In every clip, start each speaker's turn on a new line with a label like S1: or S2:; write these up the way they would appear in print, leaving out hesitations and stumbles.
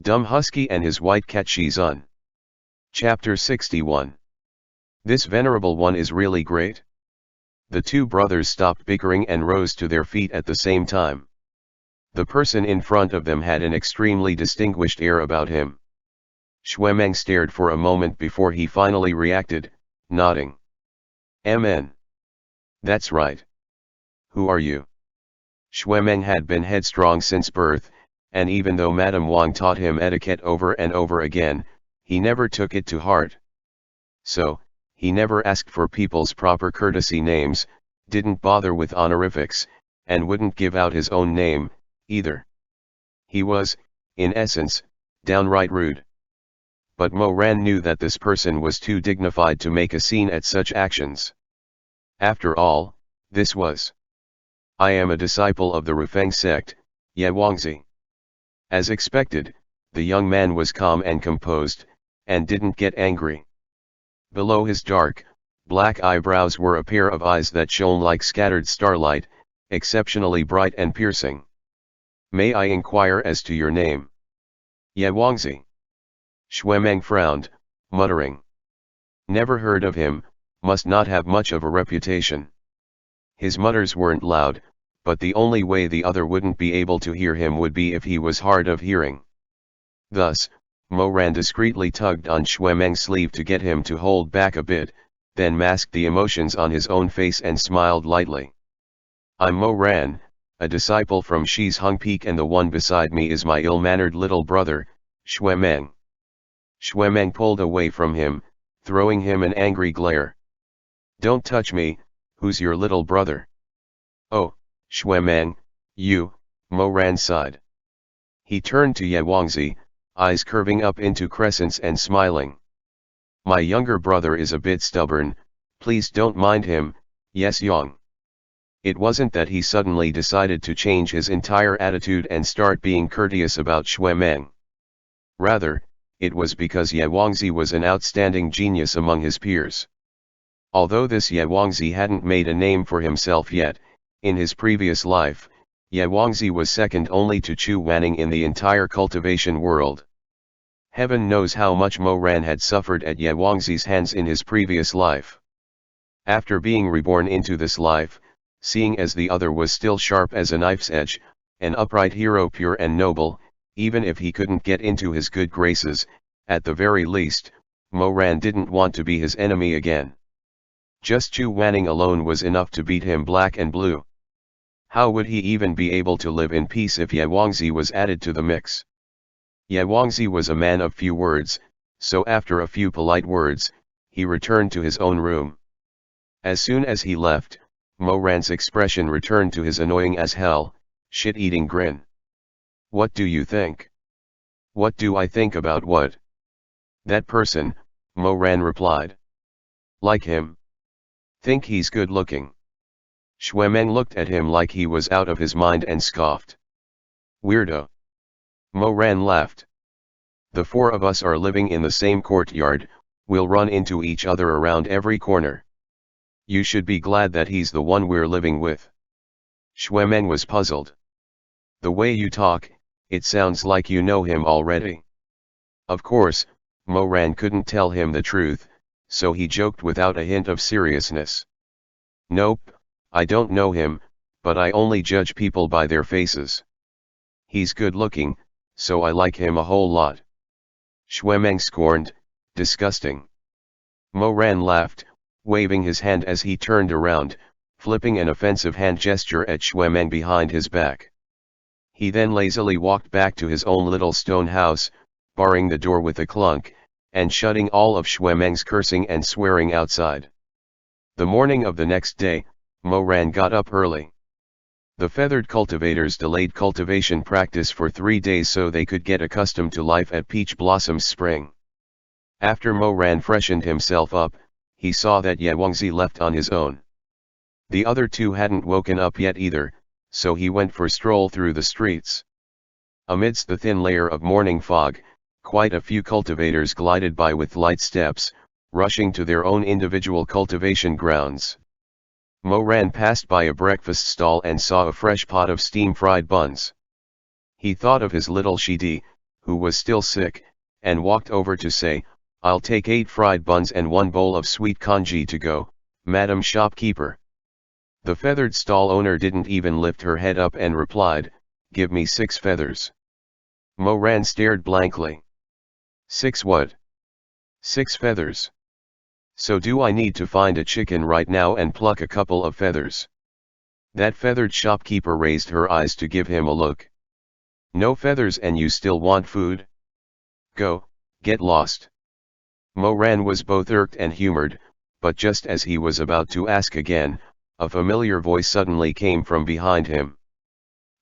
S1: Dumb Husky and his white cat Shizun. Chapter 61. This venerable one is really great. The two brothers stopped bickering and rose to their feet at the same time. The person in front of them had an extremely distinguished air about him. Xuemeng stared for a moment before he finally reacted, nodding. "MN. That's right. Who are you?" Xuemeng had been headstrong since birth, and even though Madame Wang taught him etiquette over and over again, he never took it to heart. So, he never asked for people's proper courtesy names, didn't bother with honorifics, and wouldn't give out his own name, either. He was, in essence, downright rude. But Mo Ran knew that this person was too dignified to make a scene at such actions. After all, this was. "I am a disciple of the Rufeng sect, Ye Wangzi." As expected, the young man was calm and composed, and didn't get angry. Below his dark, black eyebrows were a pair of eyes that shone like scattered starlight, exceptionally bright and piercing. "May I inquire as to your name?" "Ye Wangzi." Xuemeng frowned, muttering. Never heard of him, must not have much of a reputation. His mutters weren't loud, but the only way the other wouldn't be able to hear him would be if he was hard of hearing. Thus, Mo Ran discreetly tugged on Xuemeng's sleeve to get him to hold back a bit, then masked the emotions on his own face and smiled lightly. "I'm Mo Ran, a disciple from Shizun Peak, and the one beside me is my ill-mannered little brother, Xuemeng." Xuemeng pulled away from him, throwing him an angry glare. "Don't touch me, who's your little brother?" "Oh, Xuemeng, you," Mo Ran sighed. He turned to Ye Wangzi, eyes curving up into crescents and smiling. "My younger brother is a bit stubborn, please don't mind him, yes Yang." It wasn't that he suddenly decided to change his entire attitude and start being courteous about Xuemeng. Rather, it was because Ye Wangzi was an outstanding genius among his peers. Although this Ye Wangzi hadn't made a name for himself yet, in his previous life, Ye Wangzi was second only to Chu Wanning in the entire cultivation world. Heaven knows how much Mo Ran had suffered at Ye Wangzi's hands in his previous life. After being reborn into this life, seeing as the other was still sharp as a knife's edge, an upright hero pure and noble, even if he couldn't get into his good graces, at the very least, Mo Ran didn't want to be his enemy again. Just Chu Wanning alone was enough to beat him black and blue. How would he even be able to live in peace if Ye Wangzi was added to the mix? Ye Wangzi was a man of few words, so after a few polite words, he returned to his own room. As soon as he left, Mo Ran's expression returned to his annoying as hell, shit-eating grin. "What do you think?" "What do I think about what?" "That person," Mo Ran replied. "Like him?" "Think he's good looking?" Xuemeng looked at him like he was out of his mind and scoffed. "Weirdo." Mo Ran laughed. "The four of us are living in the same courtyard, we'll run into each other around every corner. You should be glad that he's the one we're living with." Xuemeng was puzzled. "The way you talk, it sounds like you know him already." Of course, Mo Ran couldn't tell him the truth, so he joked without a hint of seriousness. "Nope, I don't know him, but I only judge people by their faces. He's good looking, so I like him a whole lot." Xuemeng scorned, "Disgusting." Mo Ran laughed, waving his hand as he turned around, flipping an offensive hand gesture at Xuemeng behind his back. He then lazily walked back to his own little stone house, barring the door with a clunk, and shutting all of Xuemeng's cursing and swearing outside. The morning of the next day, Mo Ran got up early. The feathered cultivators delayed cultivation practice for 3 days so they could get accustomed to life at Peach Blossom's spring. After Mo Ran freshened himself up, he saw that Ye Wangzi left on his own. The other two hadn't woken up yet either, so he went for a stroll through the streets. Amidst the thin layer of morning fog, quite a few cultivators glided by with light steps, rushing to their own individual cultivation grounds. Mo Ran passed by a breakfast stall and saw a fresh pot of steam-fried buns. He thought of his little Shidi, who was still sick, and walked over to say, "I'll take 8 fried buns and 1 bowl of sweet congee to go, Madam Shopkeeper." The feathered stall owner didn't even lift her head up and replied, "Give me 6 feathers." Moran stared blankly. 6 what? 6 feathers. So do I need to find a chicken right now and pluck a couple of feathers? That feathered shopkeeper raised her eyes to give him a look. No feathers and you still want food? Go, get lost. Moran was both irked and humored, but just as he was about to ask again, a familiar voice suddenly came from behind him.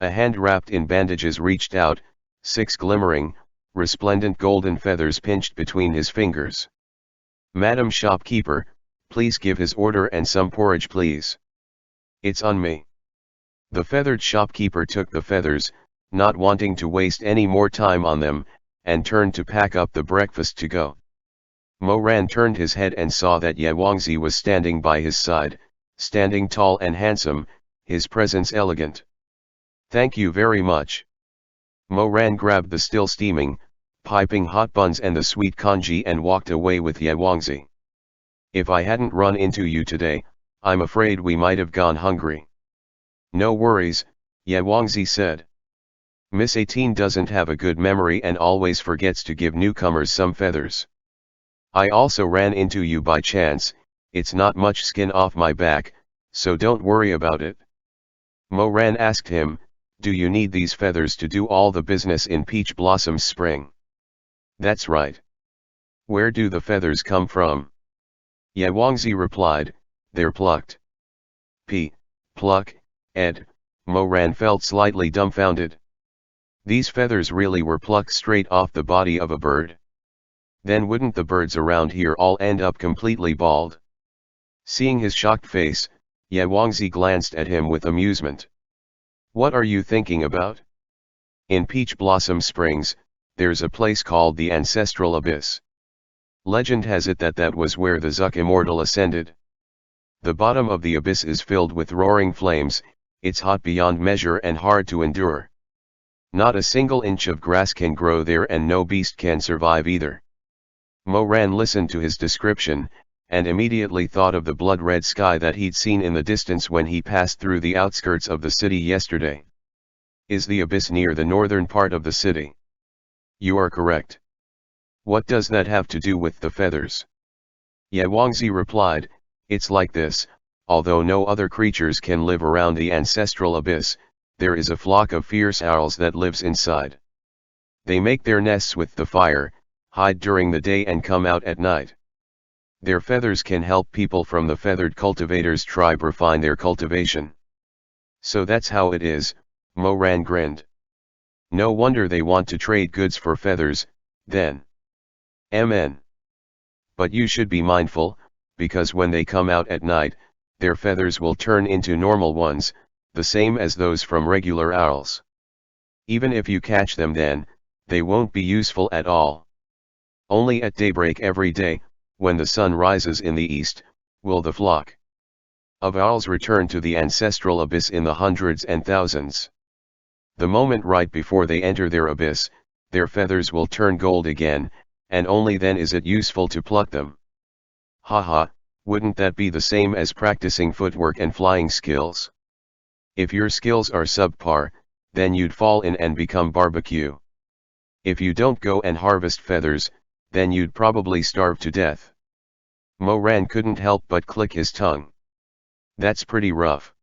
S1: A hand wrapped in bandages reached out, 6 glimmering, resplendent golden feathers pinched between his fingers. "Madam Shopkeeper, please give his order and some porridge please." "It's on me." The feathered shopkeeper took the feathers, not wanting to waste any more time on them, and turned to pack up the breakfast to go. Moran turned his head and saw that Yewangzi was standing by his side, standing tall and handsome, his presence elegant. "Thank you very much." Moran grabbed the still steaming, piping hot buns and the sweet congee and walked away with Yewangzi. "If I hadn't run into you today, I'm afraid we might have gone hungry." "No worries," Yewangzi said. "Miss 18 doesn't have a good memory and always forgets to give newcomers some feathers. I also ran into you by chance, it's not much skin off my back, so don't worry about it." Moran asked him, "Do you need these feathers to do all the business in Peach Blossom's spring?" "That's right." "Where do the feathers come from?" Yewangzi replied, "They're plucked." Pluck, Ed, Moran felt slightly dumbfounded. These feathers really were plucked straight off the body of a bird? Then wouldn't the birds around here all end up completely bald? Seeing his shocked face, Yewangzi glanced at him with amusement. "What are you thinking about? In Peach Blossom Springs, there's a place called the Ancestral Abyss. Legend has it that was where the Zuk Immortal ascended. The bottom of the abyss is filled with roaring flames, it's hot beyond measure and hard to endure. Not a single inch of grass can grow there and no beast can survive either." Moran listened to his description, and immediately thought of the blood-red sky that he'd seen in the distance when he passed through the outskirts of the city yesterday. "Is the abyss near the northern part of the city?" "You are correct." "What does that have to do with the feathers?" Yewangzi replied, "It's like this, although no other creatures can live around the Ancestral Abyss, there is a flock of fierce owls that lives inside. They make their nests with the fire, hide during the day and come out at night. Their feathers can help people from the feathered cultivators tribe refine their cultivation." "So that's how it is," Moran grinned. "No wonder they want to trade goods for feathers, then." "MN. But you should be mindful, because when they come out at night, their feathers will turn into normal ones, the same as those from regular owls. Even if you catch them then, they won't be useful at all. Only at daybreak every day, when the sun rises in the east, will the flock of owls return to the Ancestral Abyss in the hundreds and thousands. The moment right before they enter their abyss, their feathers will turn gold again, and only then is it useful to pluck them." "Haha, wouldn't that be the same as practicing footwork and flying skills? If your skills are subpar, then you'd fall in and become barbecue. If you don't go and harvest feathers, then you'd probably starve to death." Moran couldn't help but click his tongue. "That's pretty rough."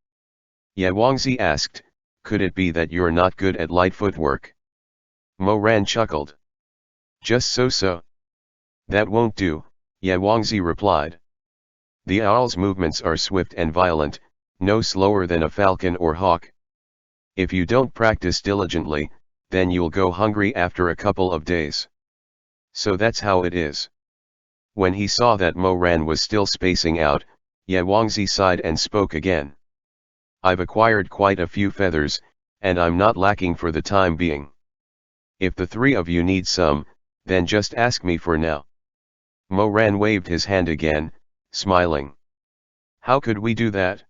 S1: Yewangzi asked, "Could it be that you're not good at light footwork?" Moran chuckled. "Just so. That won't do," Yewangzi replied. "The owl's movements are swift and violent, no slower than a falcon or hawk. If you don't practice diligently, then you'll go hungry after a couple of days. So that's how it is." When he saw that Moran was still spacing out, Yewangzi sighed and spoke again. "I've acquired quite a few feathers, and I'm not lacking for the time being. If the 3 of you need some, then just ask me for now." Moran waved his hand again, smiling. "How could we do that?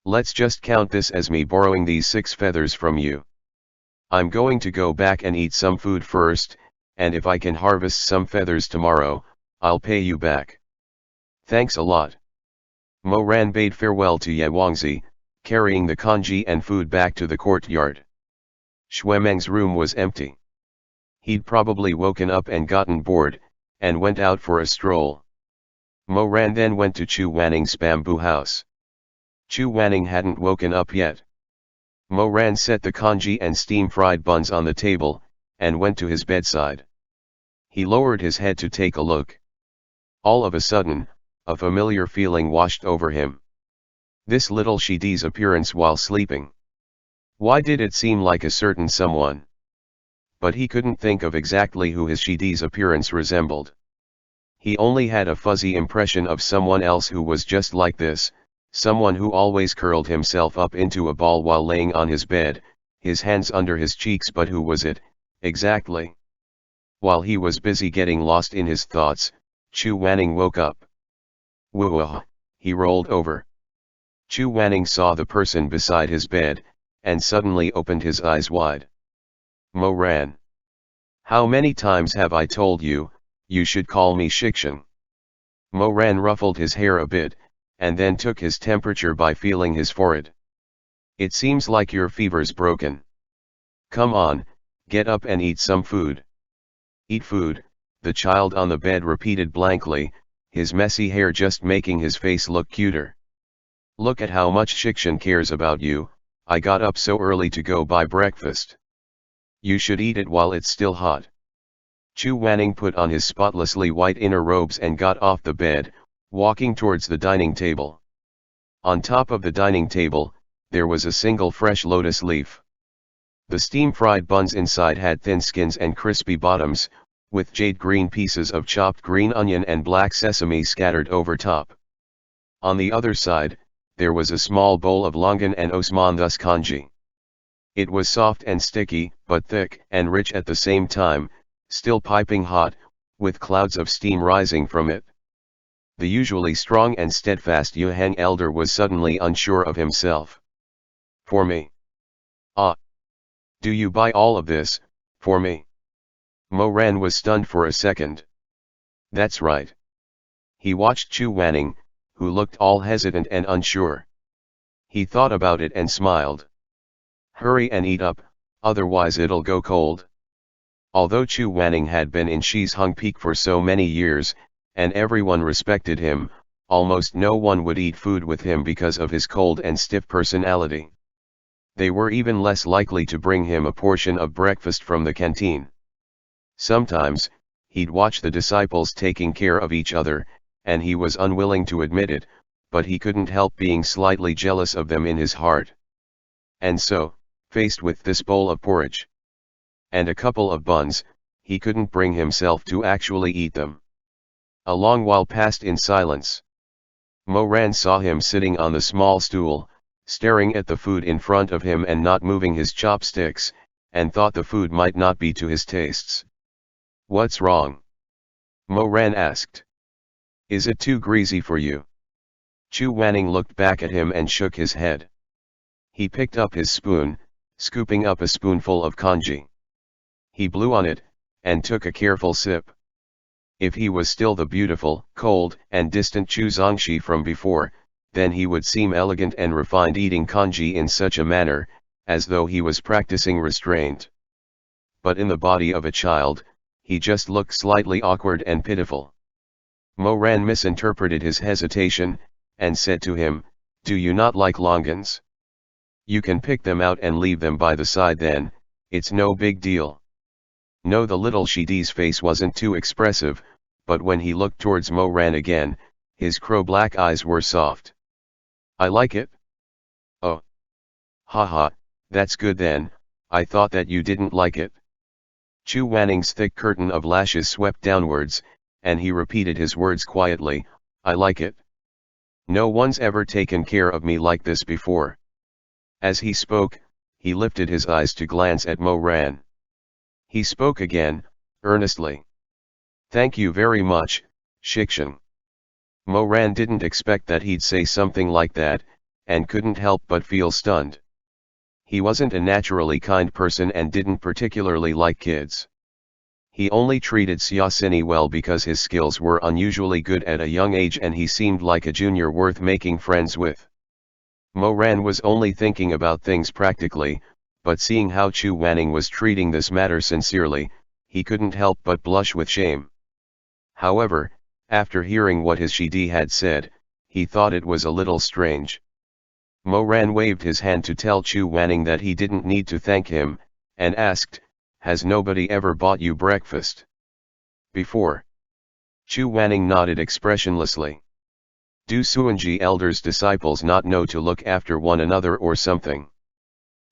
S1: Let's just count this as me borrowing these 6 feathers from you." I'm going to go back and eat some food first, and if I can harvest some feathers tomorrow, I'll pay you back. Thanks a lot. Mo Ran bade farewell to Ye Wangzi, carrying the kanji and food back to the courtyard. Xuemeng's room was empty. He'd probably woken up and gotten bored, and went out for a stroll. Mo Ran then went to Chu Wanning's bamboo house. Chu Wanning hadn't woken up yet. Mo Ran set the kanji and steam-fried buns on the table, and went to his bedside. He lowered his head to take a look. All of a sudden, a familiar feeling washed over him. This little Shidi's appearance while sleeping. Why did it seem like a certain someone? But he couldn't think of exactly who his Shidi's appearance resembled. He only had a fuzzy impression of someone else who was just like this, someone who always curled himself up into a ball while laying on his bed, his hands under his cheeks. But who was it, exactly? While he was busy getting lost in his thoughts, Chu Wanning woke up. Whoa! He rolled over. Chu Wanning saw the person beside his bed, and suddenly opened his eyes wide. Mo Ran. How many times have I told you, you should call me Shizun? Mo Ran ruffled his hair a bit, and then took his temperature by feeling his forehead. It seems like your fever's broken. Come on, get up and eat some food. Eat food, the child on the bed repeated blankly, his messy hair just making his face look cuter. Look at how much Shizun cares about you. I got up so early to go buy breakfast. You should eat it while it's still hot. Chu Wanning put on his spotlessly white inner robes and got off the bed, walking towards the dining table. On top of the dining table, there was a single fresh lotus leaf. The steam-fried buns inside had thin skins and crispy bottoms, with jade green pieces of chopped green onion and black sesame scattered over top. On the other side, there was a small bowl of longan and osman thus kanji. It was soft and sticky, but thick and rich at the same time, still piping hot, with clouds of steam rising from it. The usually strong and steadfast Yuhang elder was suddenly unsure of himself. For me? Ah! Do you buy all of this, for me? Mo Ran was stunned for a second. That's right. He watched Chu Wanning, who looked all hesitant and unsure. He thought about it and smiled. Hurry and eat up, otherwise it'll go cold. Although Chu Wanning had been in Shizun Peak for so many years, and everyone respected him, almost no one would eat food with him because of his cold and stiff personality. They were even less likely to bring him a portion of breakfast from the canteen. Sometimes, he'd watch the disciples taking care of each other, and he was unwilling to admit it, but he couldn't help being slightly jealous of them in his heart. And so, faced with this bowl of porridge and a couple of buns, he couldn't bring himself to actually eat them. A long while passed in silence. Mo Ran saw him sitting on the small stool, staring at the food in front of him and not moving his chopsticks, and thought the food might not be to his tastes. What's wrong? Mo Ran asked. Is it too greasy for you? Chu Wanning looked back at him and shook his head. He picked up his spoon, scooping up a spoonful of kanji. He blew on it, and took a careful sip. If he was still the beautiful, cold, and distant Chu Zongxi from before, then he would seem elegant and refined eating kanji in such a manner, as though he was practicing restraint. But in the body of a child, he just looked slightly awkward and pitiful. Mo Ran misinterpreted his hesitation, and said to him, Do you not like longans? You can pick them out and leave them by the side then, it's no big deal. No, the little Shidi's face wasn't too expressive, but when he looked towards Mo Ran again, his crow-black eyes were soft. I like it? Oh. Haha, that's good then, I thought that you didn't like it. Chu Wanning's thick curtain of lashes swept downwards, and he repeated his words quietly, I like it. No one's ever taken care of me like this before. As he spoke, he lifted his eyes to glance at Mo Ran. He spoke again, earnestly. Thank you very much, Shizun. Mo Ran didn't expect that he'd say something like that, and couldn't help but feel stunned. He wasn't a naturally kind person and didn't particularly like kids. He only treated Xiaosini well because his skills were unusually good at a young age and he seemed like a junior worth making friends with. Mo Ran was only thinking about things practically, but seeing how Chu Wanning was treating this matter sincerely, he couldn't help but blush with shame. However, after hearing what his Shidi had said, he thought it was a little strange. Mo Ran waved his hand to tell Chu Wanning that he didn't need to thank him, and asked, "Has nobody ever bought you breakfast before?" Chu Wanning nodded expressionlessly. Do Suanji elders' disciples not know to look after one another or something?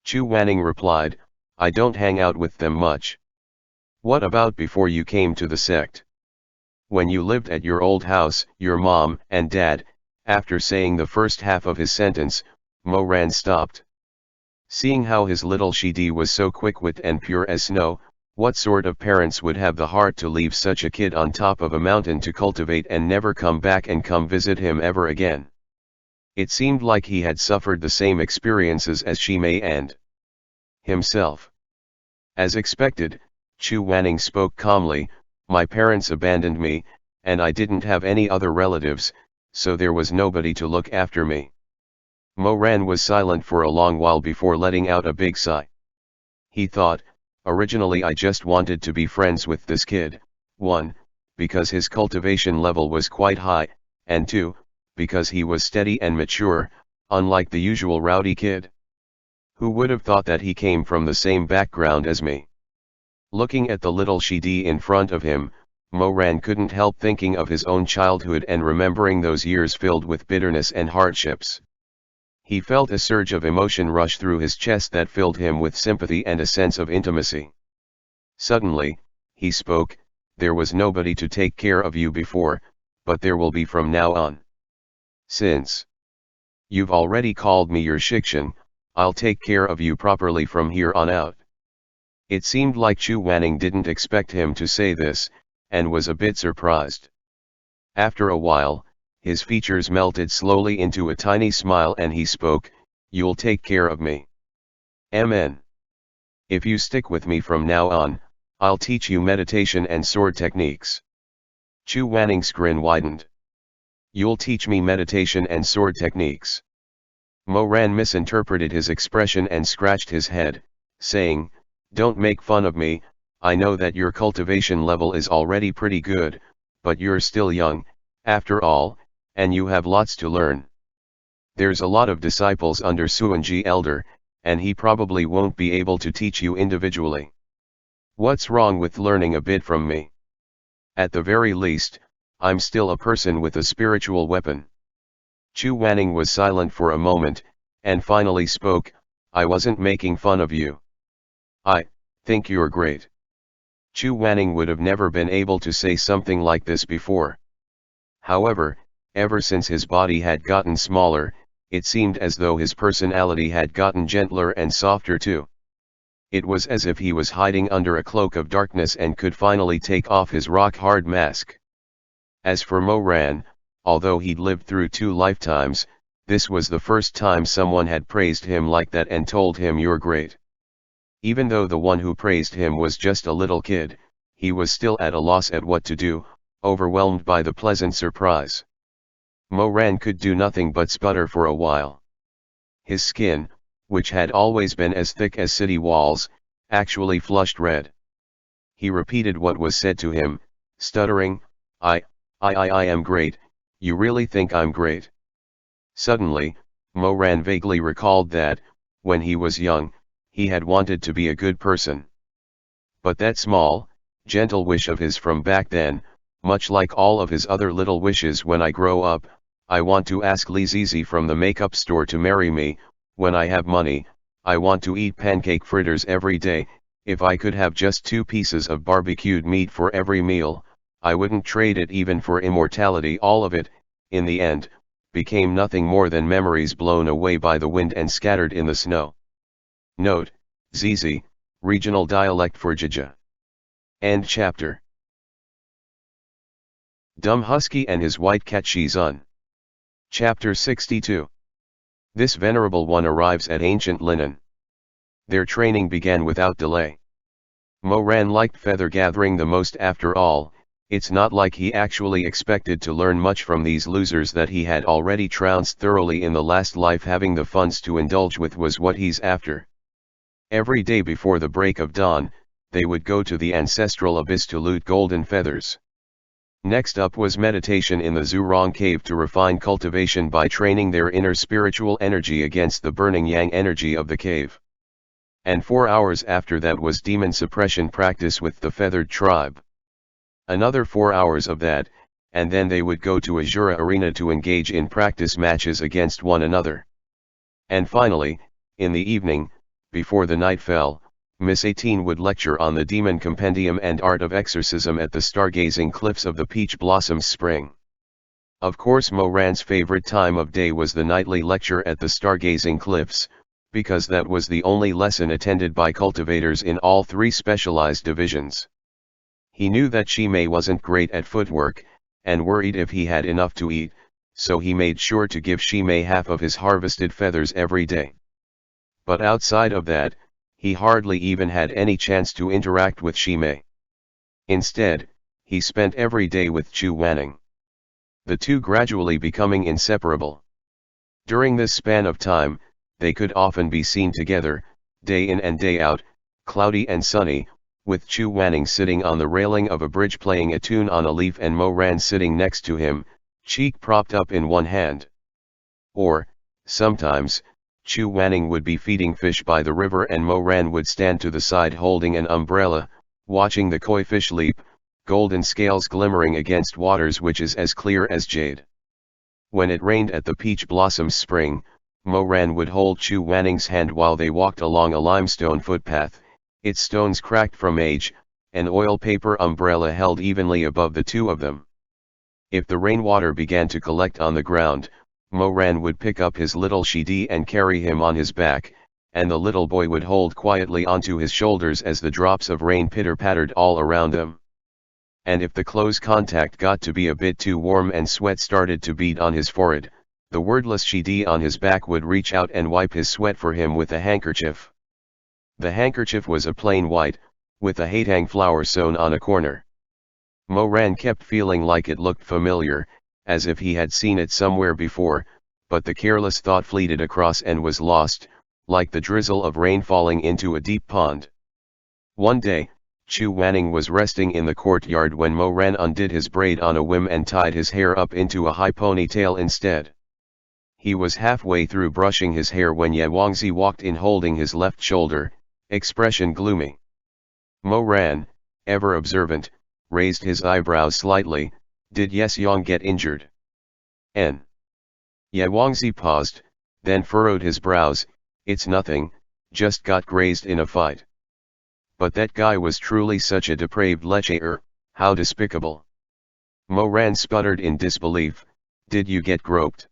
S1: Chu Wanning replied, "I don't hang out with them much." "What about before you came to the sect? When you lived at your old house, your mom and dad?" After saying the first half of his sentence, Mo Ran stopped. Seeing how his little Shidi was so quick-witted and pure as snow, what sort of parents would have the heart to leave such a kid on top of a mountain to cultivate and never come back and come visit him ever again? It seemed like he had suffered the same experiences as Shimei and himself. As expected, Chu Wanning spoke calmly, "My parents abandoned me, and I didn't have any other relatives, so there was nobody to look after me." Mo Ran was silent for a long while before letting out a big sigh. He thought, originally I just wanted to be friends with this kid, 1, because his cultivation level was quite high, and 2, because he was steady and mature, unlike the usual rowdy kid. Who would have thought that he came from the same background as me? Looking at the little Shidi in front of him, Mo Ran couldn't help thinking of his own childhood and remembering those years filled with bitterness and hardships. He felt a surge of emotion rush through his chest that filled him with sympathy and a sense of intimacy. Suddenly, he spoke, "There was nobody to take care of you before, but there will be from now on. Since you've already called me your Shikshin, I'll take care of you properly from here on out." It seemed like Chu Wanning didn't expect him to say this, and was a bit surprised. After a while, his features melted slowly into a tiny smile and he spoke, "You'll take care of me. Amen. If you stick with me from now on, I'll teach you meditation and sword techniques." Chu Wanning's grin widened. "You'll teach me meditation and sword techniques?" Mo Ran misinterpreted his expression and scratched his head, saying, "Don't make fun of me, I know that your cultivation level is already pretty good, but you're still young, after all, and you have lots to learn. There's a lot of disciples under Suanji Elder, and he probably won't be able to teach you individually. What's wrong with learning a bit from me? At the very least, I'm still a person with a spiritual weapon." Chu Wanning was silent for a moment, and finally spoke, "I wasn't making fun of you. I think you're great." Chu Wanning would have never been able to say something like this before. However, ever since his body had gotten smaller, it seemed as though his personality had gotten gentler and softer too. It was as if he was hiding under a cloak of darkness and could finally take off his rock-hard mask. As for Mo Ran, although he'd lived through 2 lifetimes, this was the first time someone had praised him like that and told him "You're great." Even though the one who praised him was just a little kid, he was still at a loss at what to do, overwhelmed by the pleasant surprise. Mo Ran could do nothing but sputter for a while. His skin, which had always been as thick as city walls, actually flushed red. He repeated what was said to him, stuttering, I am great, you really think I'm great?" Suddenly, Mo Ran vaguely recalled that, when he was young, he had wanted to be a good person. But that small, gentle wish of his from back then, much like all of his other little wishes: "When I grow up, I want to ask Li Zizi from the makeup store to marry me, when I have money, I want to eat pancake fritters every day, if I could have just 2 pieces of barbecued meat for every meal, I wouldn't trade it even for immortality." All of it, in the end, became nothing more than memories blown away by the wind and scattered in the snow. Note: Zizi, regional dialect for Jija. End chapter. Dumb Husky and his white cat Shizun. Chapter 62. This venerable one arrives at ancient linen. Their training began without delay. Moran liked feather gathering the most after all. It's not like he actually expected to learn much from these losers that he had already trounced thoroughly in the last life. Having the funds to indulge with was what he's after. Every day before the break of dawn, they would go to the Ancestral Abyss to loot golden feathers. Next up was meditation in the Zurong cave to refine cultivation by training their inner spiritual energy against the burning yang energy of the cave. And 4 hours after that was demon suppression practice with the feathered tribe. Another 4 hours of that, and then they would go to Azura Arena to engage in practice matches against one another. And finally, in the evening, before the night fell, Miss 18 would lecture on the Demon Compendium and Art of Exorcism at the stargazing cliffs of the Peach Blossoms Spring. Of course Moran's favorite time of day was the nightly lecture at the stargazing cliffs, because that was the only lesson attended by cultivators in all 3 specialized divisions. He knew that Shimei wasn't great at footwork, and worried if he had enough to eat, so he made sure to give Shimei half of his harvested feathers every day. But outside of that, he hardly even had any chance to interact with Shimei. Instead, he spent every day with Chu Wanning. The two gradually becoming inseparable. During this span of time, they could often be seen together, day in and day out, cloudy and sunny, with Chu Wanning sitting on the railing of a bridge playing a tune on a leaf and Moran sitting next to him, cheek propped up in one hand. Or, sometimes, Chu Wanning would be feeding fish by the river and Moran would stand to the side holding an umbrella, watching the koi fish leap, golden scales glimmering against waters which is as clear as jade. When it rained at the Peach Blossoms Spring, Moran would hold Chu Wanning's hand while they walked along a limestone footpath, its stones cracked from age, an oil paper umbrella held evenly above the two of them. If the rainwater began to collect on the ground, Moran would pick up his little Shidi and carry him on his back, and the little boy would hold quietly onto his shoulders as the drops of rain pitter-pattered all around them. And if the close contact got to be a bit too warm and sweat started to bead on his forehead, the wordless Shidi on his back would reach out and wipe his sweat for him with a handkerchief. The handkerchief was a plain white, with a hatang flower sewn on a corner. Moran kept feeling like it looked familiar, as if he had seen it somewhere before, but the careless thought fleeted across and was lost, like the drizzle of rain falling into a deep pond. One day, Chu Wanning was resting in the courtyard when Moran undid his braid on a whim and tied his hair up into a high ponytail instead. He was halfway through brushing his hair when Ye Wangzi walked in holding his left shoulder, expression gloomy. Moran, ever observant, raised his eyebrows slightly. Did Yes Yang get injured? N. Ye Wangzi paused, then furrowed his brows. It's nothing, just got grazed in a fight. But that guy was truly such a depraved lecher, how despicable. Moran sputtered in disbelief. Did you get groped?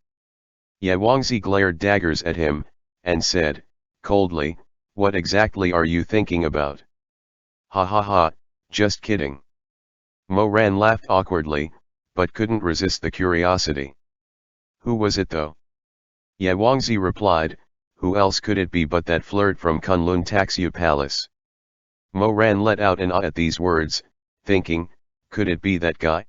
S1: Ye Wangzi glared daggers at him, and said, coldly, what exactly are you thinking about? Ha ha ha, just kidding. Moran laughed awkwardly, but couldn't resist the curiosity. Who was it though? Ye Wangzi replied, who else could it be but that flirt from Kunlun Taxia Palace? Moran let out an ah at these words, thinking, could it be that guy?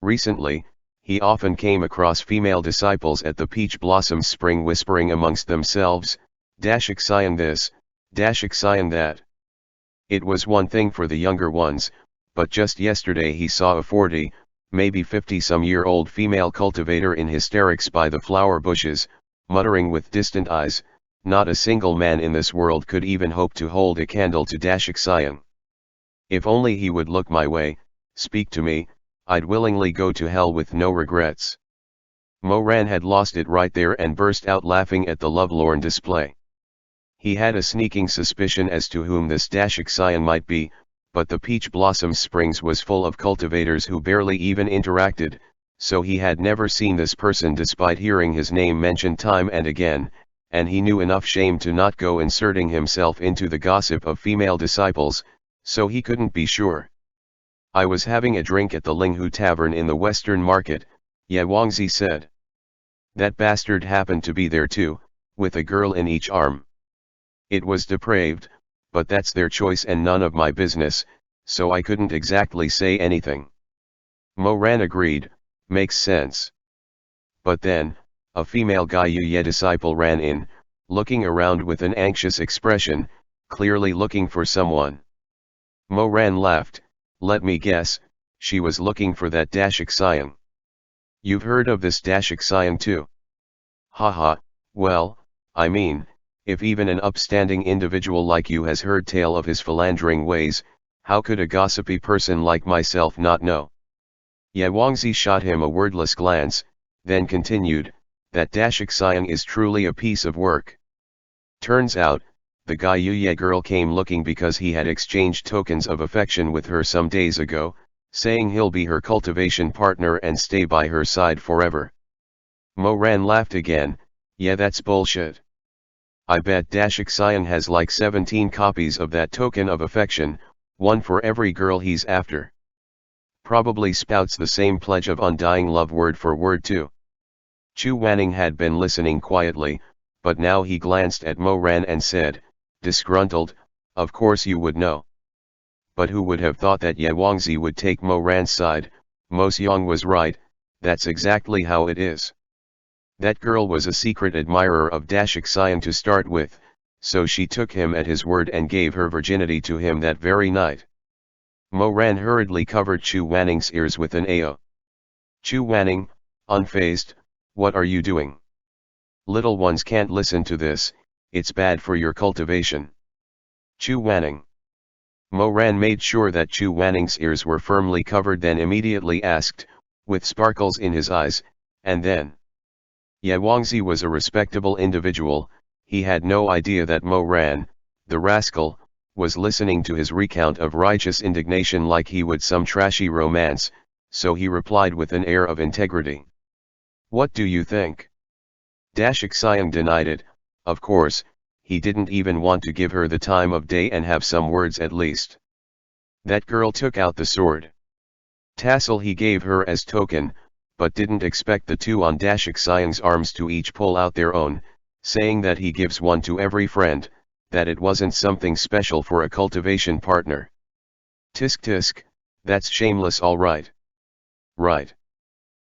S1: Recently, he often came across female disciples at the Peach Blossoms Spring whispering amongst themselves, Dashixian this, Dashixian that. It was one thing for the younger ones, but just yesterday he saw a 40, maybe 50-some-year-old female cultivator in hysterics by the flower bushes, muttering with distant eyes, not a single man in this world could even hope to hold a candle to Dashixian. If only he would look my way, speak to me, I'd willingly go to hell with no regrets. Moran had lost it right there and burst out laughing at the lovelorn display. He had a sneaking suspicion as to whom this Dashixian might be, but the Peach Blossom Springs was full of cultivators who barely even interacted, so he had never seen this person despite hearing his name mentioned time and again, and he knew enough shame to not go inserting himself into the gossip of female disciples, so he couldn't be sure. I was having a drink at the Linghu Tavern in the Western Market, Ye Wangzi said. That bastard happened to be there too, with a girl in each arm. It was depraved, but that's their choice and none of my business, so I couldn't exactly say anything. Moran agreed, makes sense. But then, a female Gyuye disciple ran in, looking around with an anxious expression, clearly looking for someone. Moran laughed, let me guess, she was looking for that Dashik Sayang. You've heard of this Dashik Sayang too? Haha, well, I mean, if even an upstanding individual like you has heard tale of his philandering ways, how could a gossipy person like myself not know? Ye Wangzi shot him a wordless glance, then continued, that Dashik Sayang is truly a piece of work. Turns out, the Gyuye girl came looking because he had exchanged tokens of affection with her some days ago, saying he'll be her cultivation partner and stay by her side forever. Moran laughed again, yeah, that's bullshit. I bet Dashik Sayang has like 17 copies of that token of affection, one for every girl he's after. Probably spouts the same pledge of undying love word for word too. Chu Wanning had been listening quietly, but now he glanced at Moran and said, disgruntled, of course you would know. But who would have thought that Ye Wangzi would take Moran's side? Mo Xiang was right, that's exactly how it is. That girl was a secret admirer of Dashik Sayang to start with, so she took him at his word and gave her virginity to him that very night. Moran hurriedly covered Chu Wanning's ears with an AO. Chu Wanning, unfazed, what are you doing? Little ones can't listen to this, it's bad for your cultivation. Chu Wanning. Moran made sure that Chu Wanning's ears were firmly covered, then immediately asked, with sparkles in his eyes, and then? Ye Wangzi was a respectable individual, he had no idea that Moran, the rascal, was listening to his recount of righteous indignation like he would some trashy romance, so he replied with an air of integrity. What do you think? Dashik Sayang denied it, of course, he didn't even want to give her the time of day and have some words at least. That girl took out the sword. Tassel he gave her as token, but didn't expect the two on Dashik Sayang's arms to each pull out their own, saying that he gives one to every friend, that it wasn't something special for a cultivation partner. Tisk tisk, that's shameless all right. Right.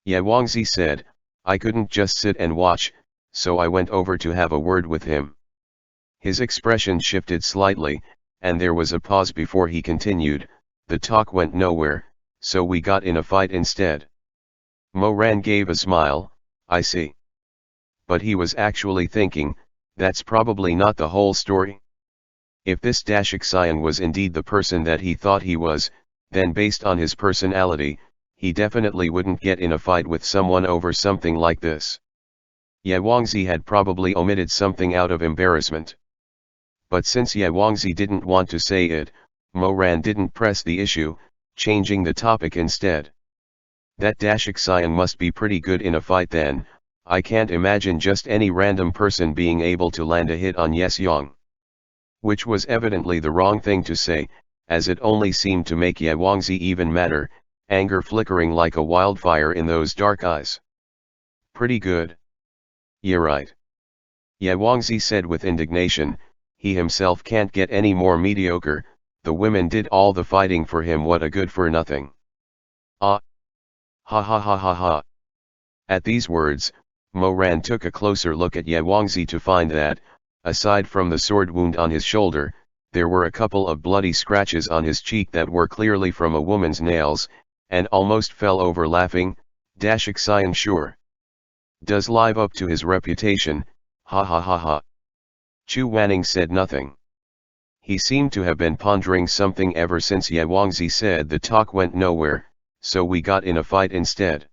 S1: Ye Wangzi said, I couldn't just sit and watch, so I went over to have a word with him. His expression shifted slightly, and there was a pause before he continued, the talk went nowhere, so we got in a fight instead. Moran gave a smile, I see. But he was actually thinking, that's probably not the whole story. If this Dashik Sayang was indeed the person that he thought he was, then based on his personality, he definitely wouldn't get in a fight with someone over something like this. Ye Wangzi had probably omitted something out of embarrassment. But since Ye Wangzi didn't want to say it, Moran didn't press the issue, changing the topic instead. That Dashik Sayang must be pretty good in a fight then, I can't imagine just any random person being able to land a hit on Ye Xiang. Which was evidently the wrong thing to say, as it only seemed to make Ye Wangzi even madder, anger flickering like a wildfire in those dark eyes. Pretty good. You're right. Ye Wangzi said with indignation, he himself can't get any more mediocre, the women did all the fighting for him, what a good for nothing. Ah! Ha ha ha ha ha. At these words, Moran took a closer look at Ye Wangzi to find that, aside from the sword wound on his shoulder, there were a couple of bloody scratches on his cheek that were clearly from a woman's nails, and almost fell over laughing, Dashik Sayang sure does live up to his reputation, ha ha ha ha. Chu Wanning said nothing. He seemed to have been pondering something ever since Ye Wangzi said the talk went nowhere, so we got in a fight instead.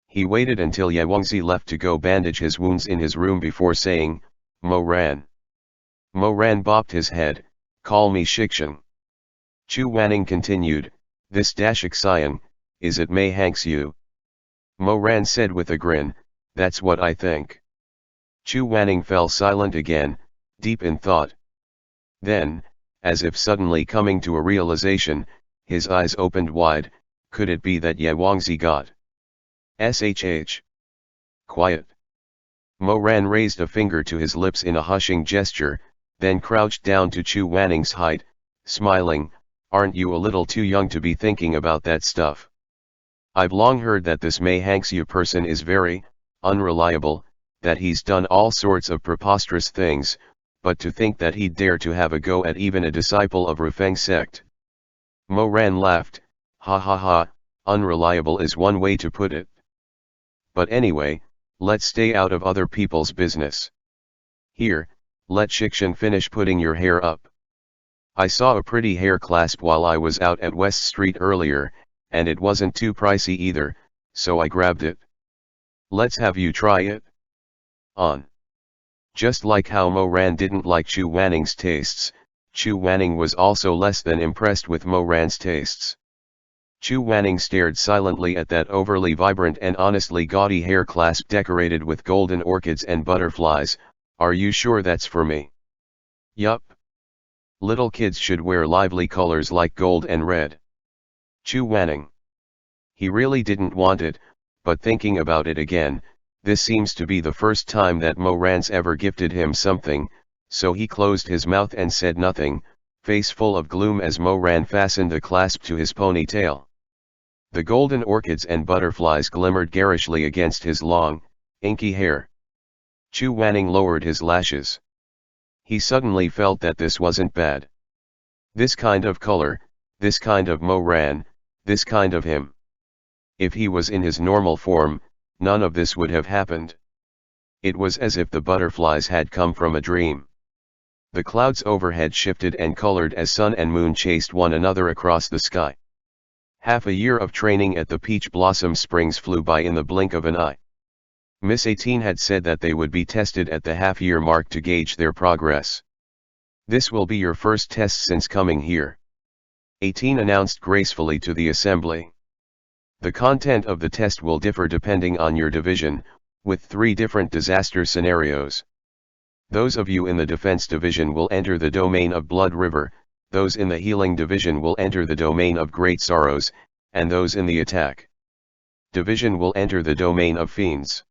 S1: He waited until Ye Wangzi left to go bandage his wounds in his room before saying, Moran. Moran bopped his head, call me Shikshan. Chu Wanning continued, this Dashik Sayang, is it Mei Hanks you? Moran said with a grin, that's what I think. Chu Wanning fell silent again, deep in thought. Then, as if suddenly coming to a realization, his eyes opened wide, could it be that Ye Wangzi got SHH? Quiet. Moran raised a finger to his lips in a hushing gesture, then crouched down to Chu Wanning's height, smiling, "Aren't you a little too young to be thinking about that stuff? I've long heard that this Mei Hangxiu person is very unreliable, that he's done all sorts of preposterous things, but to think that he'd dare to have a go at even a disciple of Rufeng sect." Mo Ran laughed, "Ha ha ha, unreliable is one way to put it. But anyway, let's stay out of other people's business. Here, let Shikshan finish putting your hair up. I saw a pretty hair clasp while I was out at West Street earlier, and it wasn't too pricey either, so I grabbed it. Let's have you try it on." Just like how Mo Ran didn't like Chu Wanning's tastes, Chu Wanning was also less than impressed with Mo Ran's tastes. Chu Wanning stared silently at that overly vibrant and honestly gaudy hair clasp decorated with golden orchids and butterflies. "Are you sure that's for me?" "Yup. Little kids should wear lively colors like gold and red." Chu Wanning. He really didn't want it, but thinking about it again, this seems to be the first time that Mo Ran's ever gifted him something, so he closed his mouth and said nothing, face full of gloom as Mo Ran fastened the clasp to his ponytail. The golden orchids and butterflies glimmered garishly against his long, inky hair. Chu Wanning lowered his lashes. He suddenly felt that this wasn't bad. This kind of color, this kind of Mo Ran, this kind of him. If he was in his normal form, none of this would have happened. It was as if the butterflies had come from a dream. The clouds overhead shifted and colored as sun and moon chased one another across the sky. Half a year of training at the Peach Blossom Springs flew by in the blink of an eye. Miss 18 had said that they would be tested at the half-year mark to gauge their progress. "This will be your first test since coming here," 18 announced gracefully to the assembly. "The content of the test will differ depending on your division, with 3 different disaster scenarios. Those of you in the Defense Division will enter the domain of Blood River, those in the Healing Division will enter the domain of Great Sorrows, and those in the Attack Division will enter the domain of Fiends.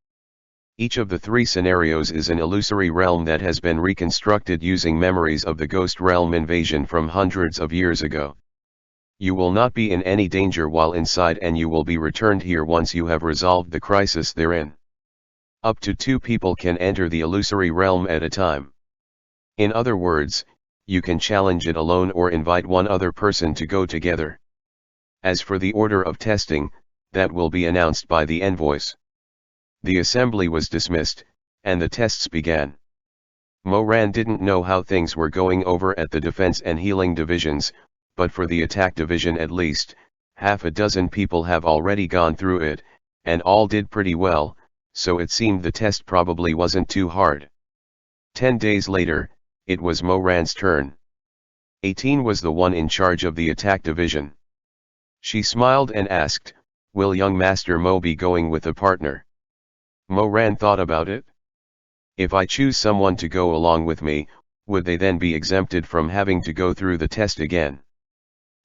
S1: Each of the 3 scenarios is an illusory realm that has been reconstructed using memories of the Ghost Realm invasion from hundreds of years ago. You will not be in any danger while inside, and you will be returned here once you have resolved the crisis therein. Up to 2 people can enter the illusory realm at a time. In other words, you can challenge it alone or invite one other person to go together. As for the order of testing, that will be announced by the envoys." The assembly was dismissed, and the tests began. Mo Ran didn't know how things were going over at the Defense and Healing Divisions, but for the Attack Division at least, half a dozen people have already gone through it, and all did pretty well, so it seemed the test probably wasn't too hard. 10 days later, it was Mo Ran's turn. 18 was the one in charge of the Attack Division. She smiled and asked, "Will young Master Mo be going with a partner?" Mo Ran thought about it. "If I choose someone to go along with me, would they then be exempted from having to go through the test again?"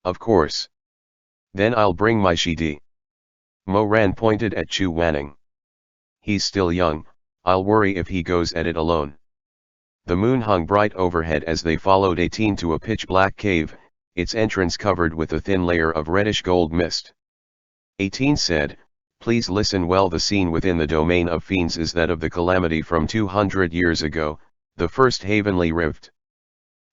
S1: "Of course. Then I'll bring my Shidi." Mo Ran pointed at Chu Wanning. "He's still young, I'll worry if he goes at it alone." The moon hung bright overhead as they followed 18 to a pitch-black cave, its entrance covered with a thin layer of reddish-gold mist. 18 said, "Please listen well. The scene within the domain of fiends is that of the calamity from 200 years ago, the first Heavenly Rift.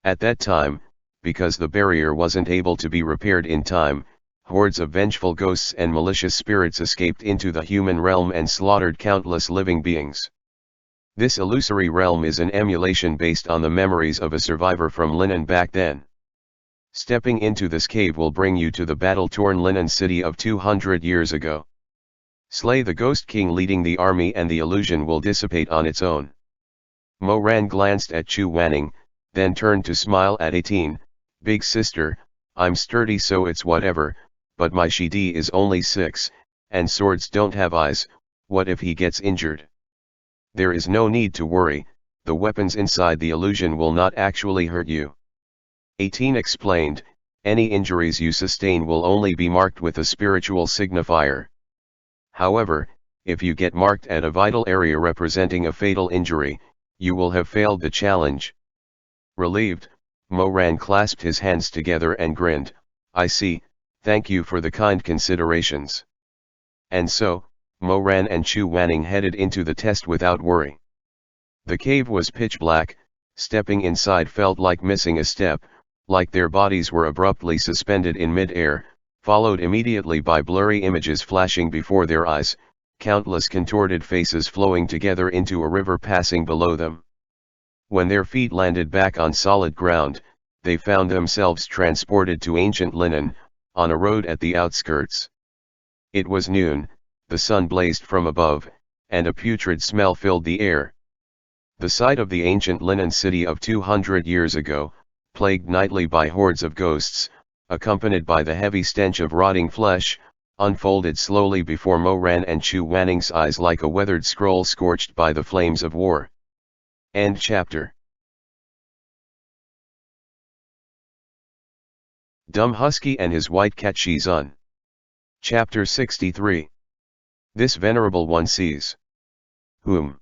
S1: At that time, because the barrier wasn't able to be repaired in time, hordes of vengeful ghosts and malicious spirits escaped into the human realm and slaughtered countless living beings. This illusory realm is an emulation based on the memories of a survivor from Linen back then. Stepping into this cave will bring you to the battle-torn Linen city of 200 years ago. Slay the Ghost King leading the army and the illusion will dissipate on its own." Mo Ran glanced at Chu Wanning, then turned to smile at 18, "Big sister, I'm sturdy so it's whatever, but my Shidi is only 6, and swords don't have eyes. What if he gets injured?" "There is no need to worry, the weapons inside the illusion will not actually hurt you," 18 explained. "Any injuries you sustain will only be marked with a spiritual signifier. However, if you get marked at a vital area representing a fatal injury, you will have failed the challenge. Relieved, Mo-Ran clasped his hands together and grinned, "I see, thank you for the kind considerations." And so, Mo-Ran and Chu Wanning headed into the test without worry. The cave was pitch black, stepping inside felt like missing a step, like their bodies were abruptly suspended in mid-air, followed immediately by blurry images flashing before their eyes, countless contorted faces flowing together into a river passing below them. When their feet landed back on solid ground, they found themselves transported to ancient Linen, on a road at the outskirts. It was noon, the sun blazed from above, and a putrid smell filled the air. The site of the ancient Linen city of 200 years ago, plagued nightly by hordes of ghosts, accompanied by the heavy stench of rotting flesh, unfolded slowly before Mo-Ran and Chu Wanning's eyes like a weathered scroll scorched by the flames of war. End chapter. Dumb Husky and his white cat Shizun. Chapter 63. This venerable one sees. Whom?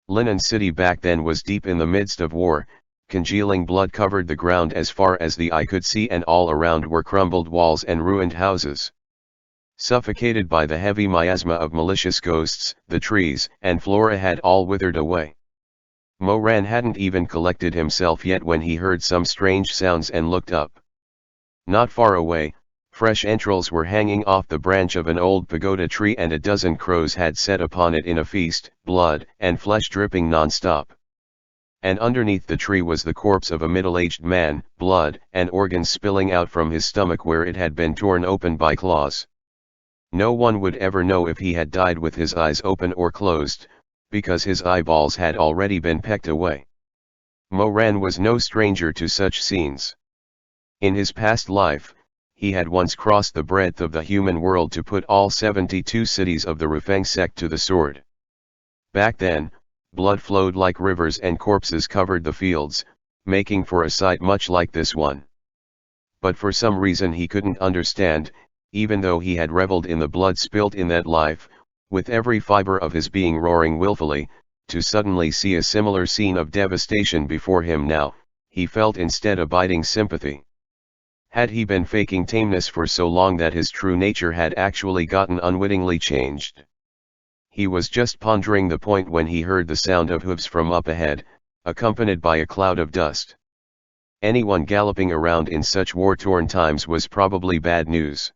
S1: Linen City back then was deep in the midst of war, congealing blood covered the ground as far as the eye could see, and all around were crumbled walls and ruined houses. Suffocated by the heavy miasma of malicious ghosts, the trees and flora had all withered away. Mo-Ran hadn't even collected himself yet when he heard some strange sounds and looked up. Not far away, fresh entrails were hanging off the branch of an old pagoda tree, and a dozen crows had set upon it in a feast, blood and flesh dripping non-stop. And underneath the tree was the corpse of a middle-aged man, blood and organs spilling out from his stomach where it had been torn open by claws. No one would ever know if he had died with his eyes open or closed, because his eyeballs had already been pecked away. Mo-Ran was no stranger to such scenes. In his past life, he had once crossed the breadth of the human world to put all 72 cities of the Rufeng sect to the sword. Back then, blood flowed like rivers and corpses covered the fields, making for a sight much like this one. But for some reason he couldn't understand, even though he had reveled in the blood spilt in that life, with every fiber of his being roaring willfully, to suddenly see a similar scene of devastation before him now, he felt instead abiding sympathy. Had he been faking tameness for so long that his true nature had actually gotten unwittingly changed? He was just pondering the point when he heard the sound of hooves from up ahead, accompanied by a cloud of dust. Anyone galloping around in such war-torn times was probably bad news.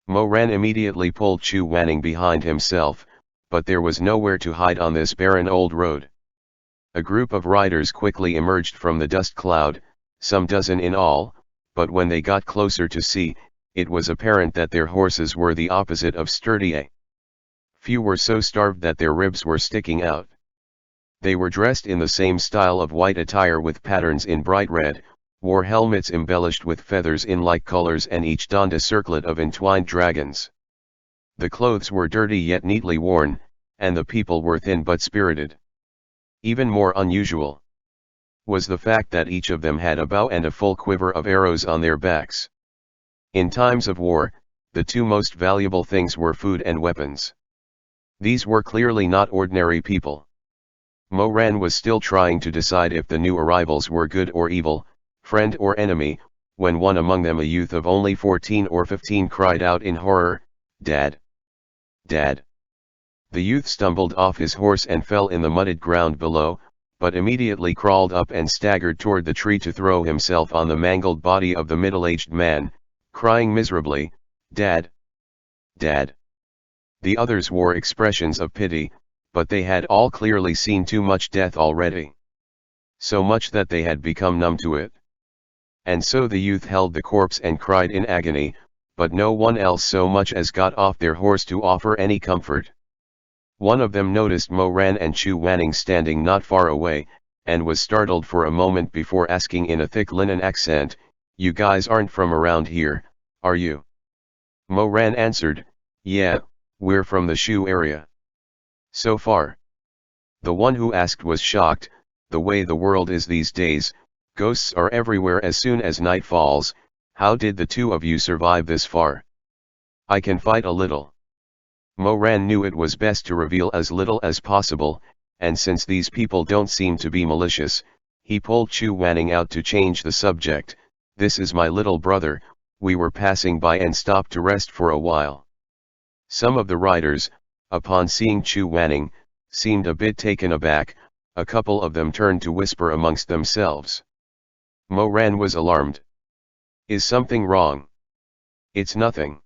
S1: Mo-Ran immediately pulled Chu Wanning behind himself, but there was nowhere to hide on this barren old road. A group of riders quickly emerged from the dust cloud, some dozen in all, but when they got closer to see, it was apparent that their horses were the opposite of sturdy. Few were so starved that their ribs were sticking out. They were dressed in the same style of white attire with patterns in bright red, wore helmets embellished with feathers in like colors, and each donned a circlet of entwined dragons. The clothes were dirty yet neatly worn, and the people were thin but spirited. Even more unusual was the fact that each of them had a bow and a full quiver of arrows on their backs. In times of war, the two most valuable things were food and weapons. These were clearly not ordinary people. Mo-Ran was still trying to decide if the new arrivals were good or evil, friend or enemy, when one among them, a youth of only 14 or 15, cried out in horror, "Dad! Dad!" The youth stumbled off his horse and fell in the mudded ground below, but immediately crawled up and staggered toward the tree to throw himself on the mangled body of the middle-aged man, crying miserably, "Dad! Dad!" The others wore expressions of pity, but they had all clearly seen too much death already. So much that they had become numb to it. And so the youth held the corpse and cried in agony, but no one else so much as got off their horse to offer any comfort. One of them noticed Mo-Ran and Chu Wanning standing not far away, and was startled for a moment before asking in a thick Linen accent, "You guys aren't from around here, are you?" Mo-Ran answered, "Yeah, we're from the Shu area." "So far?" The one who asked was shocked. The way the world is these days, ghosts are everywhere as soon as night falls. How did the two of you survive this far? "I can fight a little." Mo-Ran knew it was best to reveal as little as possible, and since these people don't seem to be malicious, He pulled Chu Wanning out to change the subject. "This is my little brother, we were passing by and stopped to rest for a while." Some of the riders, upon seeing Chu Wanning, seemed a bit taken aback. A couple of them turned to whisper amongst themselves. Mo Ran was alarmed. "Is something wrong?" "It's nothing."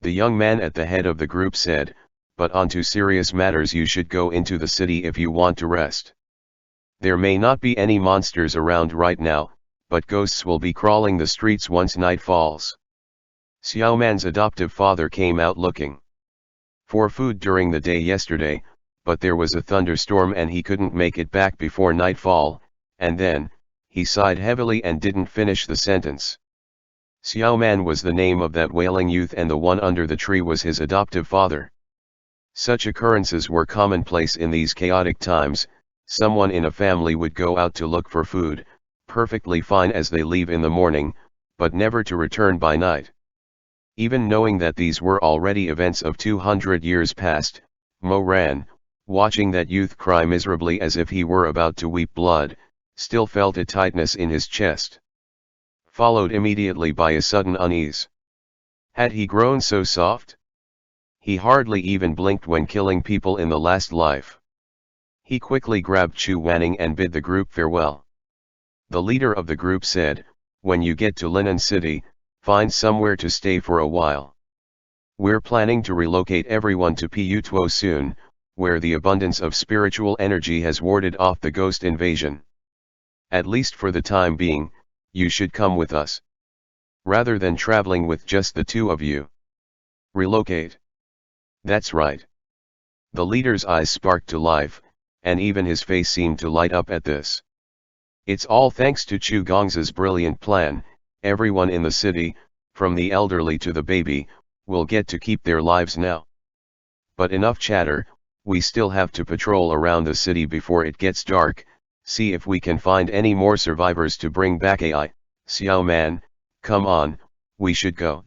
S1: The young man at the head of the group said, "But on to serious matters, you should go into the city if you want to rest. There may not be any monsters around right now, but ghosts will be crawling the streets once night falls." Xiao Man's adoptive father came out looking for food during the day yesterday, but there was a thunderstorm and he couldn't make it back before nightfall, and then, he sighed heavily and didn't finish the sentence. Xiao Man was the name of that wailing youth, and the one under the tree was his adoptive father. Such occurrences were commonplace in these chaotic times. Someone in a family would go out to look for food, perfectly fine as they leave in the morning, but never to return by night. Even knowing that these were already events of 200 years past, Mo Ran, watching that youth cry miserably as if he were about to weep blood, still felt a tightness in his chest, followed immediately by a sudden unease. Had he grown so soft? He hardly even blinked when killing people in the last life. He quickly grabbed Chu Wanning and bid the group farewell. The leader of the group said, "When you get to Linen City, find somewhere to stay for a while. We're planning to relocate everyone to Putuo soon, where the abundance of spiritual energy has warded off the ghost invasion. At least for the time being, you should come with us. Rather than traveling with just the two of you." "Relocate?" "That's right." The leader's eyes sparked to life, and even his face seemed to light up at this. "It's all thanks to Chu Gong's brilliant plan. Everyone in the city, from the elderly to the baby, will get to keep their lives now. But enough chatter, we still have to patrol around the city before it gets dark, see if we can find any more survivors to bring back AI. Xiao Man, come on, we should go."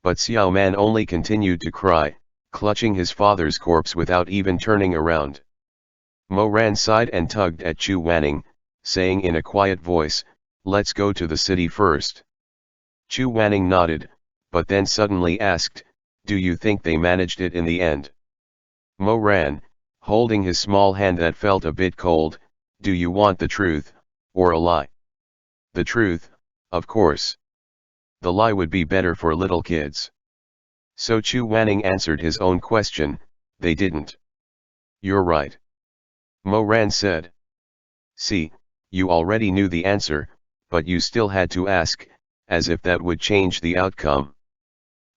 S1: But Xiao Man only continued to cry, clutching his father's corpse without even turning around. Mo Ran sighed and tugged at Chu Wanning, saying in a quiet voice, "Let's go to the city first." Chu Wanning nodded, but then suddenly asked, "Do you think they managed it in the end?" Mo Ran, holding his small hand that felt a bit cold, "Do you want the truth, or a lie?" "The truth, of course. The lie would be better for little kids." So Chu Wanning answered his own question, "They didn't." "You're right," Mo Ran said. "See, you already knew the answer, but you still had to ask, as if that would change the outcome."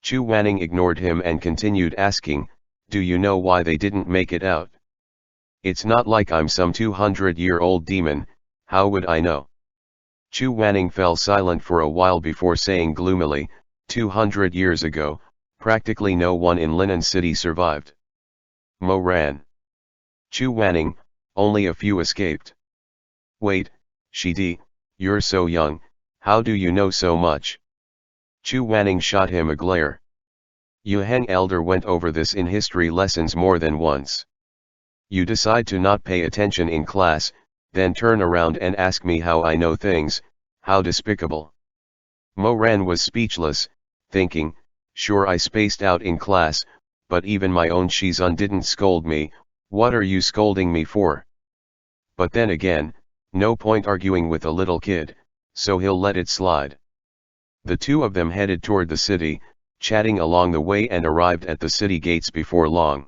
S1: Chu Wanning ignored him and continued asking, "Do you know why they didn't make it out?" "It's not like I'm some 200-year-old demon, how would I know?" Chu Wanning fell silent for a while before saying gloomily, 200 years ago, practically no one in Linen City survived." Mo Ran. "Chu Wanning, only a few escaped." "Wait, Shidi, you're so young, how do you know so much?" Chu Wanning shot him a glare. Yu Heng Elder went over this in history lessons more than once. You decide to not pay attention in class, then turn around and ask me how I know things, how despicable. Mo Ran was speechless, thinking, sure I spaced out in class, but even my own Shizun didn't scold me, what are you scolding me for? But then again, no point arguing with a little kid, so he'll let it slide. The two of them headed toward the city, chatting along the way, and arrived at the city gates before long.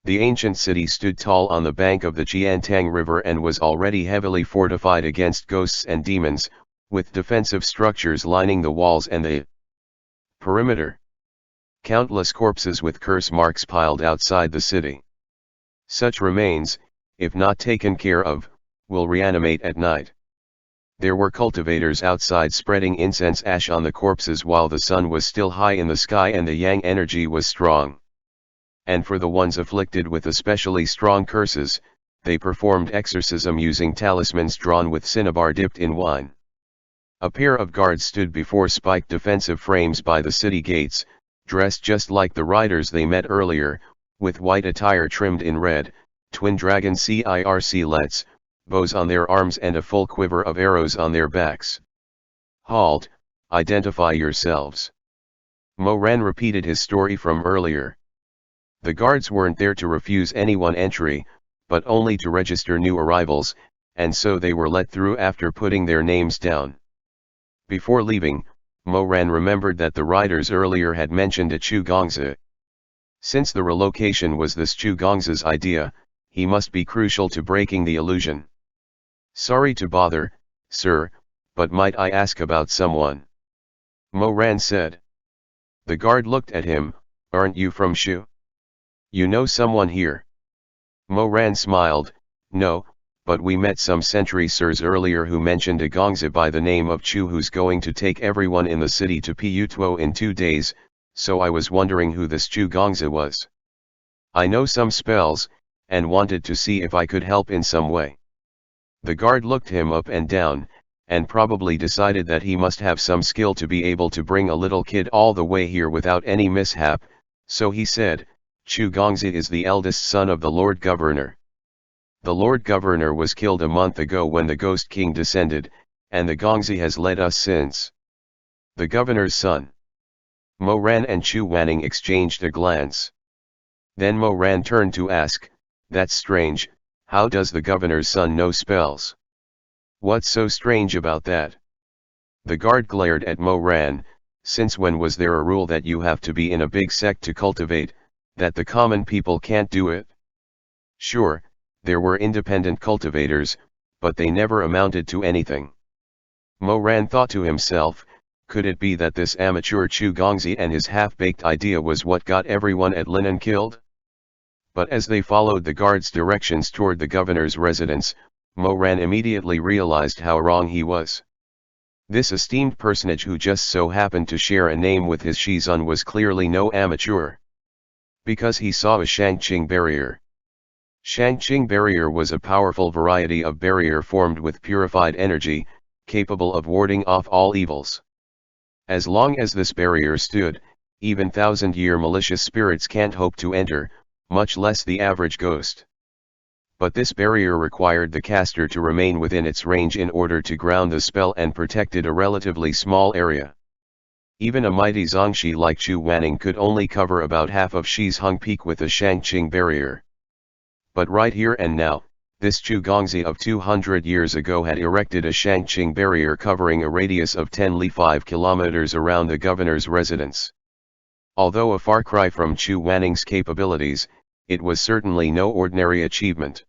S1: The ancient city stood tall on the bank of the Qiantang River and was already heavily fortified against ghosts and demons, with defensive structures lining the walls and the perimeter. Countless corpses with curse marks piled outside the city. Such remains, if not taken care of, will reanimate at night. There were cultivators outside spreading incense ash on the corpses while the sun was still high in the sky and the yang energy was strong. And for the ones afflicted with especially strong curses, they performed exorcism using talismans drawn with cinnabar dipped in wine. A pair of guards stood before spiked defensive frames by the city gates, dressed just like the riders they met earlier, with white attire trimmed in red, twin dragon circlets, bows on their arms and a full quiver of arrows on their backs. Halt, identify yourselves. Mo Ran repeated his story from earlier. The guards weren't there to refuse anyone entry, but only to register new arrivals, and so they were let through after putting their names down. Before leaving, Mo Ran remembered that the riders earlier had mentioned a Chu Gongzi. Since the relocation was this Chu Gongzi's idea, he must be crucial to breaking the illusion. Sorry to bother, sir, but might I ask about someone? Mo Ran said. The guard looked at him. Aren't you from Shu? You know someone here? Mo Ran smiled. No, but we met some sentry sirs earlier who mentioned a Gongzi by the name of Chu who's going to take everyone in the city to Putuo in 2 days, so I was wondering who this Chu Gongzi was. I know some spells, and wanted to see if I could help in some way. The guard looked him up and down, and probably decided that he must have some skill to be able to bring a little kid all the way here without any mishap, so he said, Chu Gongzi is the eldest son of the Lord Governor. The Lord Governor was killed a month ago when the Ghost King descended, and the Gongzi has led us since. The Governor's son. Mo Ran and Chu Wanning exchanged a glance. Then Mo Ran turned to ask, that's strange, how does the Governor's son know spells? What's so strange about that? The guard glared at Mo Ran. Since when was there a rule that you have to be in a big sect to cultivate, that the common people can't do it? Sure, there were independent cultivators, but they never amounted to anything. Mo Ran thought to himself, could it be that this amateur Chu Gongzi and his half-baked idea was what got everyone at Linan killed? But as they followed the guard's directions toward the governor's residence, Mo Ran immediately realized how wrong he was. This esteemed personage who just so happened to share a name with his Shizun was clearly no amateur. Because he saw a Shangqing barrier. Shangqing barrier was a powerful variety of barrier formed with purified energy, capable of warding off all evils. As long as this barrier stood, even thousand-year malicious spirits can't hope to enter, much less the average ghost. But this barrier required the caster to remain within its range in order to ground the spell and protected a relatively small area. Even a mighty Zongshi like Chu Wanning could only cover about half of Shizhong Peak with a Shangqing barrier. But right here and now, this Chu Gongzi of 200 years ago had erected a Shangqing barrier covering a radius of 10.5 kilometers around the governor's residence. Although a far cry from Chu Wanning's capabilities, it was certainly no ordinary achievement.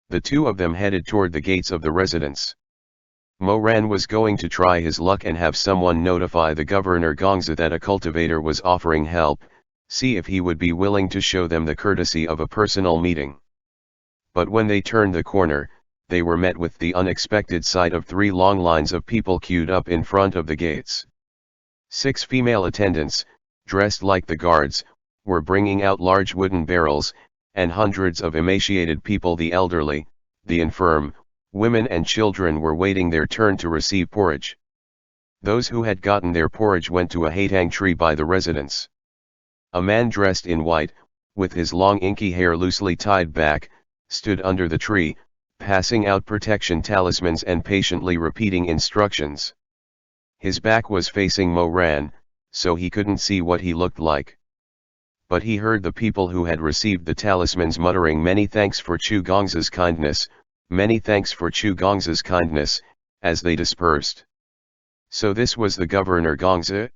S1: The two of them headed toward the gates of the residence. Mo Ran was going to try his luck and have someone notify the Governor Gongzi that a cultivator was offering help, see if he would be willing to show them the courtesy of a personal meeting. But when they turned the corner, they were met with the unexpected sight of 3 long lines of people queued up in front of the gates. 6 female attendants, dressed like the guards, were bringing out large wooden barrels, and hundreds of emaciated people, the elderly, the infirm, women and children, were waiting their turn to receive porridge. Those who had gotten their porridge went to a hatang tree by the residence. A man dressed in white, with his long inky hair loosely tied back, stood under the tree, passing out protection talismans and patiently repeating instructions. His back was facing Mo Ran, so he couldn't see what he looked like. But he heard the people who had received the talismans muttering, "Many thanks for Chu Gongzi's kindness, many thanks for Chu Gongzi's kindness," as they dispersed. So this was the Governor Gongzi?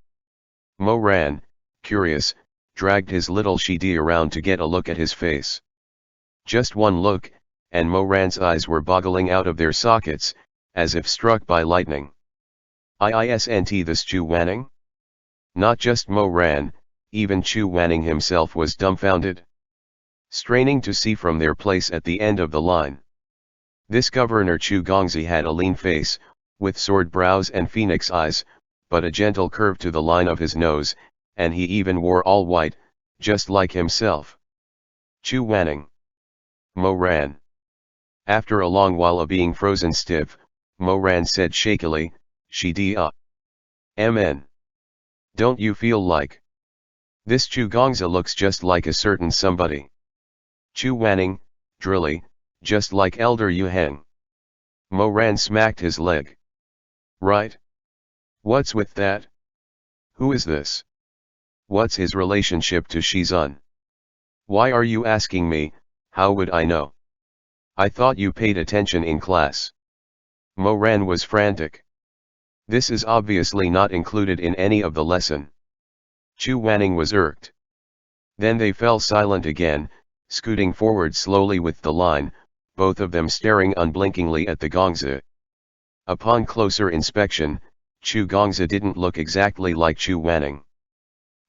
S1: Mo Ran, curious, dragged his little Shidi around to get a look at his face. Just one look, and Mo Ran's eyes were boggling out of their sockets, as if struck by lightning. Isn't this Chu Wanning? Not just Mo Ran, even Chu Wanning himself was dumbfounded, straining to see from their place at the end of the line. This Governor Chu Gongzi had a lean face, with sword brows and phoenix eyes, but a gentle curve to the line of his nose, and he even wore all white, just like himself. Chu Wanning. Mo Ran. After a long while of being frozen stiff, Mo Ran said shakily, "Shidi mn. Don't you feel like this Chu Gongzi looks just like a certain somebody?" Chu Wanning, drilly, "Just like Elder Yu Heng." Mo Ran smacked his leg. Right? What's with that? Who is this? What's his relationship to Shizun? Why are you asking me? How would I know? I thought you paid attention in class. Mo Ran was frantic. This is obviously not included in any of the lesson. Chu Wanning was irked. Then they fell silent again, scooting forward slowly with the line, both of them staring unblinkingly at the Gongzi. Upon closer inspection, Chu Gongzi didn't look exactly like Chu Wanning.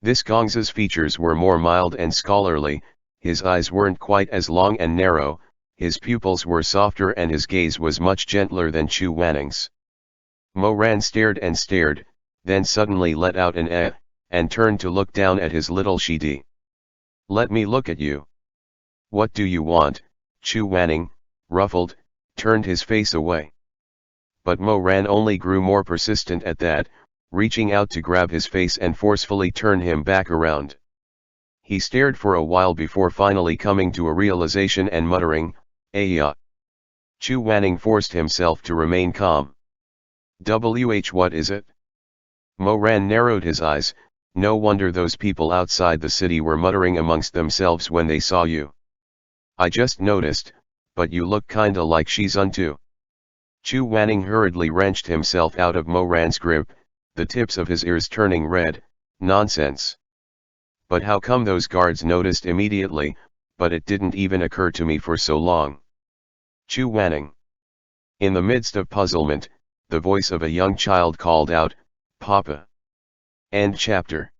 S1: This Gongzi's features were more mild and scholarly, his eyes weren't quite as long and narrow, his pupils were softer and his gaze was much gentler than Chu Wanning's. Mo Ran stared and stared, then suddenly let out an eh, and turned to look down at his little Shidi. Let me look at you. What do you want? Chu Wanning, ruffled, turned his face away. But Mo Ran only grew more persistent at that, reaching out to grab his face and forcefully turn him back around. He stared for a while before finally coming to a realization and muttering, "Ayya." Chu Wanning forced himself to remain calm. What is it? Mo Ran narrowed his eyes. No wonder those people outside the city were muttering amongst themselves when they saw you. I just noticed, but you look kinda like Shizun too. Chu Wanning hurriedly wrenched himself out of Mo Ran's grip, the tips of his ears turning red. Nonsense. But how come those guards noticed immediately, but it didn't even occur to me for so long? Chu Wanning. In the midst of puzzlement, the voice of a young child called out, "Papa." End chapter.